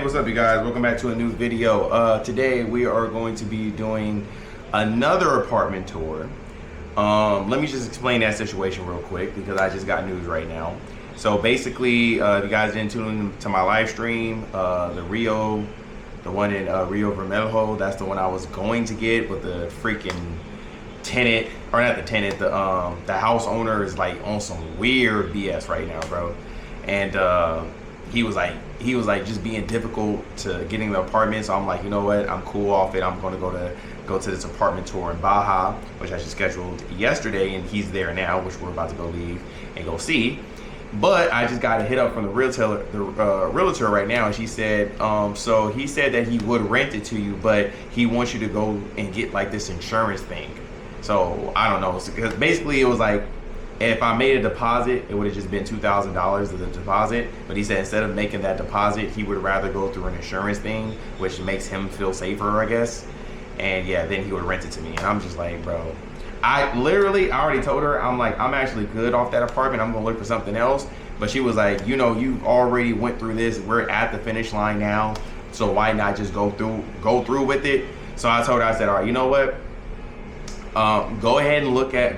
what's up you guys? Welcome back to a new video. Today we are going to be doing another apartment tour. Let me just explain that situation real quick because I just got news right now. So basically, if you guys didn't tune in to my live stream, the one in Rio Vermelho, that's the one I was going to get, but the freaking tenant, or not the tenant, the house owner is like on some weird BS right now, bro. And he was like just being difficult to getting the apartment. So I'm like, you know what? I'm cool off it. I'm gonna go to this apartment tour in Baja, which I just scheduled yesterday, and he's there now, which we're about to go leave and go see. But I just got a hit up from the realtor right now, and she said, so he said that he would rent it to you, but he wants you to go and get like this insurance thing. So I don't know, because basically it was like, if I made a deposit, it would have just been $2,000 of the deposit. But he said instead of making that deposit, he would rather go through an insurance thing, which makes him feel safer, I guess. And yeah, then he would rent it to me. And I'm just like, bro, I already told her, I'm like, I'm actually good off that apartment. I'm gonna look for something else. But she was like, you know, you already went through this. We're at the finish line now. So why not just go through with it? So I told her, I said, all right, you know what? Go ahead and look at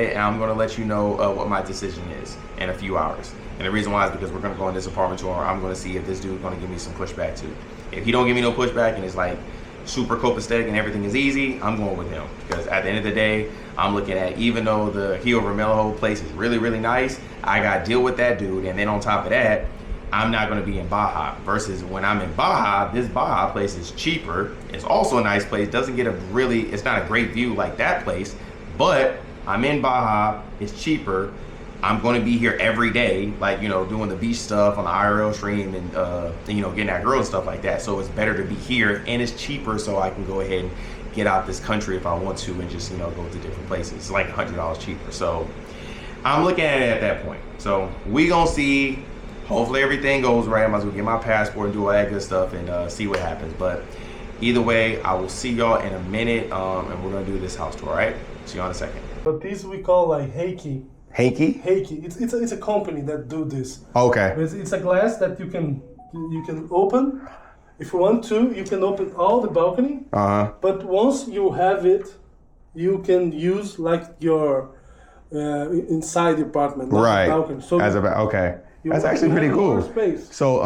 it, and I'm gonna let you know what my decision is in a few hours. And the reason why is because we're gonna go on this apartment tour. I'm gonna see if this dude's gonna give me some pushback too. If he don't give me no pushback and it's like super copacetic and everything is easy, I'm going with him. Because at the end of the day, I'm looking at, even though the Rio Vermelho place is really, really nice, I gotta deal with that dude. And then on top of that, I'm not gonna be in Baja. Versus when I'm in Baja, this Baja place is cheaper. It's also a nice place. Doesn't get it's not a great view like that place, but I'm in Baja, it's cheaper. I'm gonna be here every day, like, you know, doing the beach stuff on the IRL stream and you know, getting that girl and stuff like that. So it's better to be here, and it's cheaper, so I can go ahead and get out this country if I want to and just, you know, go to different places. It's like $100 cheaper. So I'm looking at it at that point. So we gonna see. Hopefully everything goes right. I might as well get my passport and do all that good stuff and see what happens. But either way, I will see y'all in a minute, and we're gonna do this house tour, all right? See y'all in a second. But this we call like Heiki. Heiki? Heiki. It's a company that do this. Okay. It's a glass that you can open. If you want to, you can open all the balcony. But once you have it, you can use like your inside the apartment, like right. The balcony. So okay. That's actually pretty cool. Space. So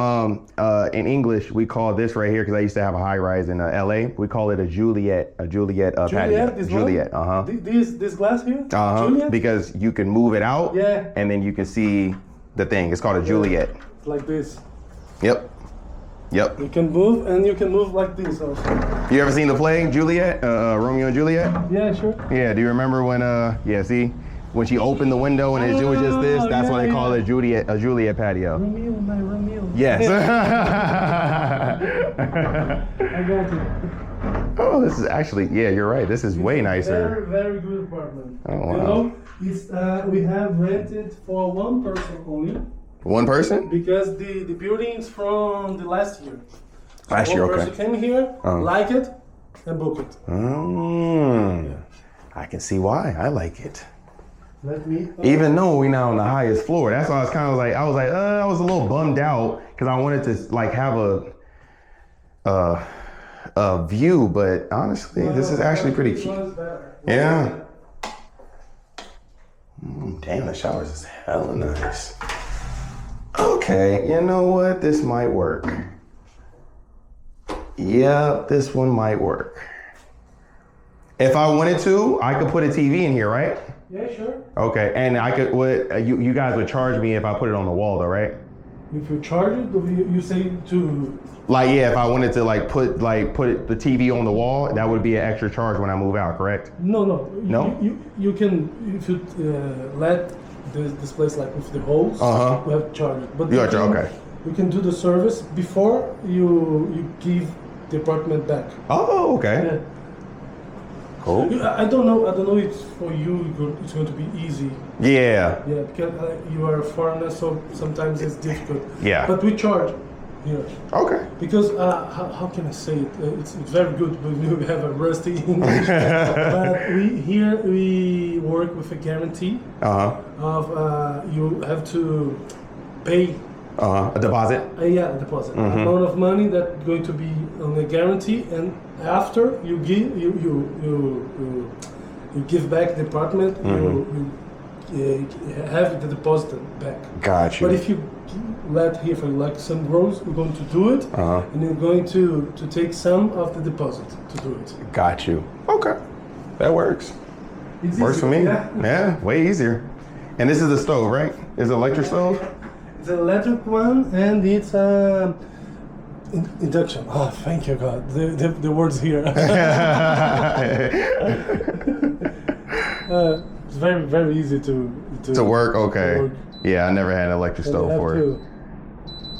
in English, we call this right here, because I used to have a high rise in LA. We call it a Juliet patio. Juliet, This glass here? Juliet? Because you can move it out, yeah, and then you can see the thing. It's called a Juliet. It's like this. Yep. You can move, and you can move like this also. You ever seen the play, Juliet? Romeo and Juliet? Yeah, sure. Yeah, do you remember when, see? When she opened the window and it was just this, that's why they call it a Juliet patio. Romeo. Yes. I got it. Oh, this is actually, yeah, you're right. This is way nicer. Very, very good apartment. Oh, wow. You know, it's, we have rented for one person only. One person? Because the building's from the last year. Last year, okay. One person came here, like it, and book it. I can see why. I like it. Even though we now on the highest floor, that's why I was kind of like, I was a little bummed out because I wanted to like have a view, but honestly, this is actually pretty cute. Yeah. Damn, the showers is hella nice. Okay, you know what? This might work. Yeah, this one might work. If I wanted to, I could put a TV in here, right? Yeah, sure. Okay, and I could. You guys would charge me if I put it on the wall, though, right? If you charge it, you say to. Like, yeah, if I wanted to put the TV on the wall, that would be an extra charge when I move out, correct? No. No. You can, if you let this place like with the holes. You have to charge it. But okay. You can do the service before you give the apartment back. Oh, okay. Yeah. Cool. I don't know if for you it's going to be easy. Yeah. Yeah, because you are a foreigner, so sometimes it's difficult. Yeah. But we charge here. Okay. Because how can I say it? It's very good, but we have a rusty English. But we work with a guarantee of you have to pay A deposit? Yeah, a deposit. Amount of money that's going to be on a guarantee, and after you give back the apartment, you have the deposit back. Got you. But if you let here for like some grows, you're going to do it, and you're going to take some of the deposit to do it. Got you. Okay, that works. It's Works easy, for me. Yeah? Way easier. And this is the stove, right? It's an electric stove? It's an electric one, and it's induction. Oh, thank you, God. The words here. It's very, very easy to work. Okay. to work. Yeah, I never had an electric And stove you for have it. to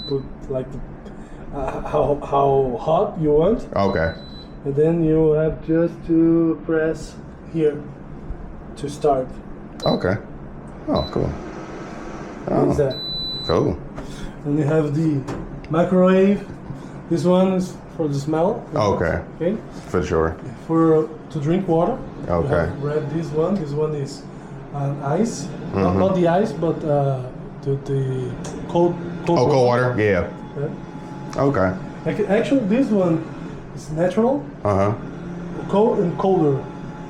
put like how hot you want, Okay. and then you have just to press here to start. Okay. Oh, cool. What's that? Cool. And you have the microwave. This one is for the smell. Okay. Okay. For sure. For to drink water. Okay. You have read this one. This one is ice. Not the ice, but the cold. Cold water? Yeah. Yeah. Okay. Actually, this one is natural. Cold and colder.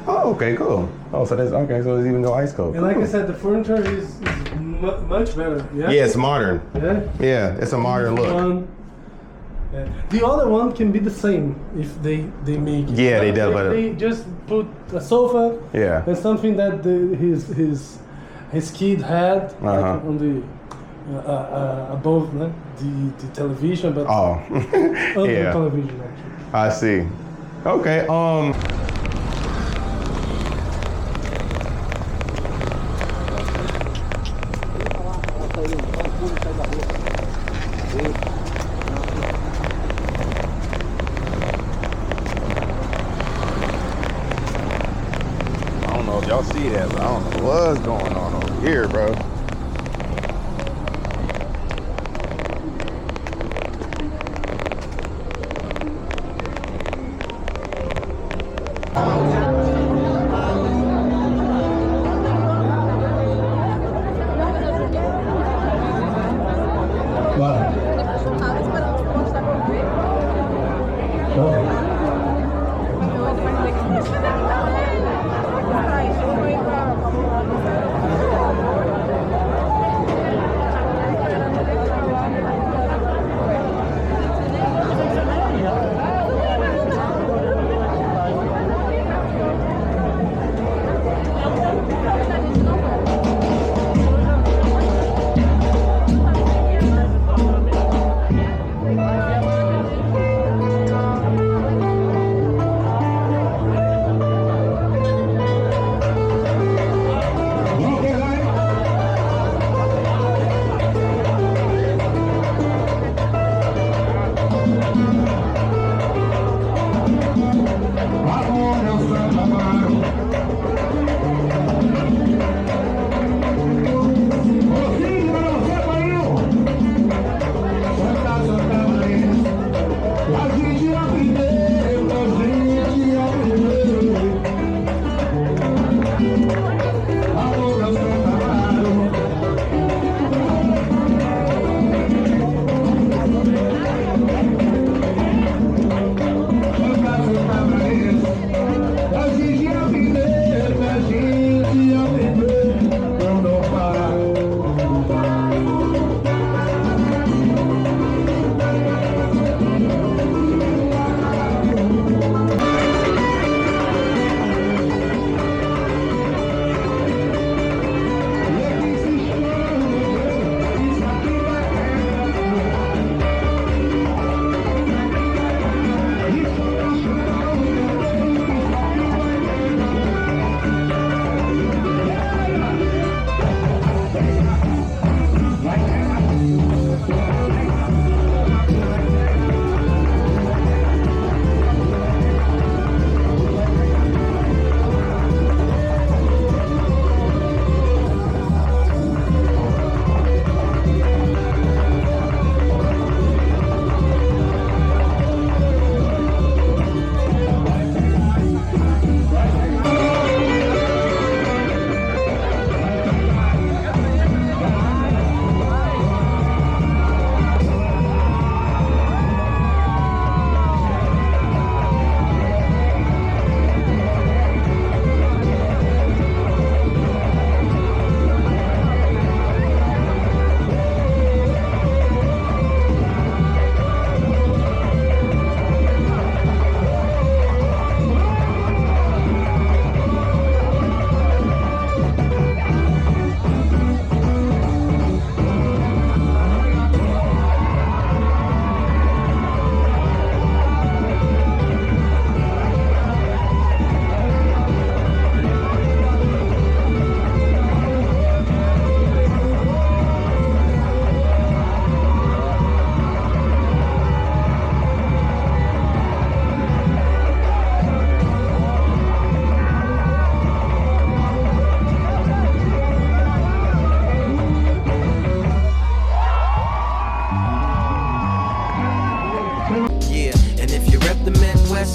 Oh, okay, cool. Oh, so that's okay. So there's even no ice cold. And like I said, the furniture is much better. Yeah. Yeah, it's modern. Yeah. Yeah, it's a modern look. Yeah. The other one can be the same if they make it. Yeah, they definitely. They just put a sofa. Yeah. And something that his kid had like on the above the television, but Oh. under the Yeah. television actually. I see. Okay. I don't know if y'all see that, but I don't know what's going on over here, bro.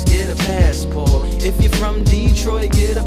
get a passport. If you're from Detroit, get a